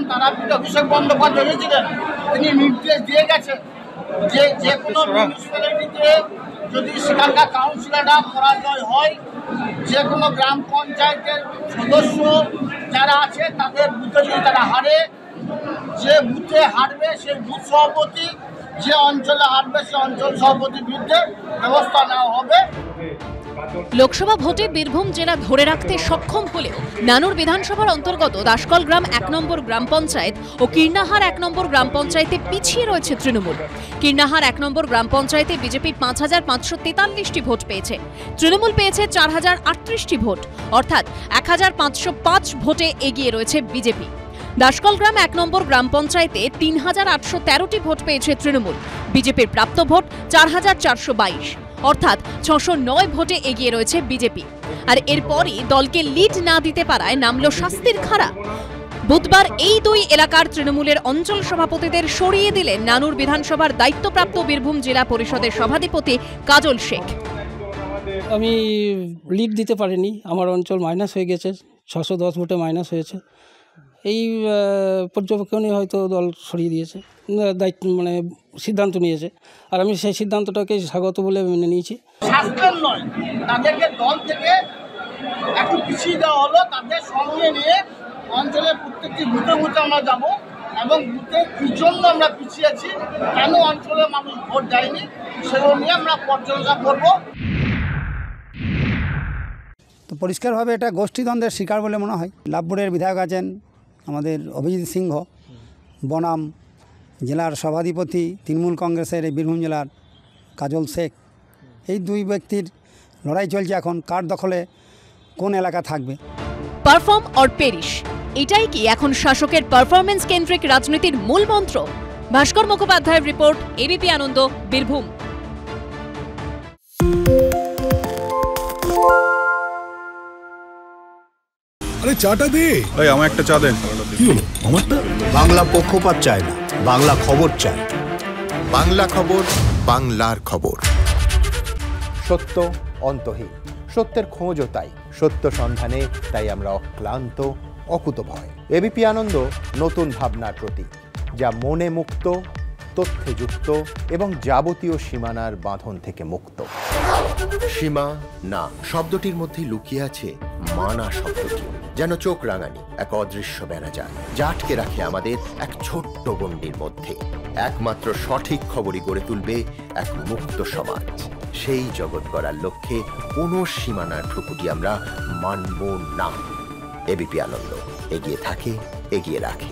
তারাপীঠ অভিষেক বন্দ্যোপাধ্যায় হয়েছিলেন, তিনি নির্দেশ দিয়ে গেছেন যে যে কোনো মিউনিসিপ্যালিটিতে যদি সেখানকার কাউন্সিলররা পরাজয় হয়, যে কোনো গ্রাম পঞ্চায়েতের সদস্য যারা আছে তাদের বুথে যদি তারা হারে, যে বুথে হারবে সেই বুথ সভাপতি, যে অঞ্চলে হারবে সেই অঞ্চল সভাপতির বিরুদ্ধে ব্যবস্থা নেওয়া হবে। লোকসভা ভোটে বীরভূম জেলা ধরে রাখতে সক্ষম হলেও নানুর বিধানসভার অন্তর্গত দাসকল গ্রাম 1 নম্বর গ্রাম পঞ্চায়েত ও কীর্ণাহার 1 নম্বর গ্রাম পঞ্চায়েতে পিছিয়ে রয়েছে তৃণমূল। কীর্ণাহার 1 নম্বর গ্রাম পঞ্চায়েতে বিজেপি 5543টি ভোট পেয়েছে, তৃণমূল পেয়েছে 4038টি ভোট, অর্থাৎ 1505 ভোটে এগিয়ে রয়েছে বিজেপি। দাসকল গ্রাম 1 নম্বর গ্রাম পঞ্চায়েতে 3813টি ভোট পেয়েছে তৃণমূল, বিজেপির প্রাপ্ত ভোট 4422, অর্থাৎ 609 ভোটে এগিয়ে রয়েছে বিজেপি। আর এরপরই দলকে লিড না দিতে পারায় নামল শাস্তির খাড়া। বুধবার এই দুই এলাকার তৃণমূলের অঞ্চল সভাপতিদের সরিয়ে দিলেন নানুর বিধানসভার দায়িত্বপ্রাপ্ত বীরভূম জেলা পরিষদের সভাধিপতি কাজল শেখ। আমি লিড দিতে পারিনি, আমার অঞ্চল মাইনাস হয়ে গেছে, 610 ভোটে মাইনাস হয়েছে। এই পর্যবেক্ষণে হয়তো দল সরিয়ে দিয়েছে, দায়িত্ব মানে সিদ্ধান্ত নিয়েছে, আর আমি সেই সিদ্ধান্তটাকে স্বাগত বলে মেনে নিয়েছি। শাসন নয়, তাদেরকে দল থেকে একটু পিছিয়ে দেওয়া হলো, তাদের সঙ্গে নিয়ে অঞ্চলের প্রত্যেকটি বুথে বুথে আমরা যাবো এবং বুথে কি জন্য আমরা পিছিয়েছি, কেন অঞ্চলের মানুষ ভোট দেয়নি, সেগুলো নিয়ে আমরা পর্যালোচনা করবো। তো পরিষ্কারভাবে এটা গোষ্ঠীদ্বন্দ্বের শিকার বলে মনে হয়। লাভপুরের বিধায়ক আছেন আমাদের অভিজিৎ সিংহ, বনাম জেলার সভাধিপতি তৃণমূল কংগ্রেসের এই বীরভূম জেলার কাজল শেখ, এই দুই ব্যক্তির লড়াই চলছে এখন কার দখলে কোন এলাকা থাকবে। পারফর্ম অর পেরিশ, এটাই কি এখন শাসকের পারফরমেন্স কেন্দ্রিক রাজনীতির মূল মন্ত্র? ভাস্কর মুখোপাধ্যায়ের রিপোর্ট, এবিপি আনন্দ, বীরভূম। আরে চাটা দে ভাই, আমার একটা চা দেন। কি হলো আমারটা? বাংলা পক্ষপাত চায় না, বাংলা খবর চায়। বাংলা খবর, বাংলার খবর। সত্য অন্তহীন, সত্যের খোঁজও তাই, সত্য সন্ধানে তাই আমরা অক্লান্ত, অকুতভয়। এবিপি আনন্দ নতুন ভাবনার প্রতীক, যা মনে মুক্ত, তথ্যে যুক্ত এবং যাবতীয় সীমানার বাঁধন থেকে মুক্ত। সীমা না শব্দটির মধ্যে লুকিয়ে আছে মানা শব্দটি, যেন চোখ রাঙানি এক অদৃশ্য বেড়াজাল, যা আটকে রাখে আমাদের এক ছোট্ট গণ্ডির মধ্যে। একমাত্র সঠিক খবরই গড়ে তুলবে এক মুক্ত সমাজ। সেই জগৎ গড়ার লক্ষ্যে কোনো সীমানার ঠুকুটি আমরা মানব না। এবিপি আনন্দ এগিয়ে থাকে, এগিয়ে রাখে।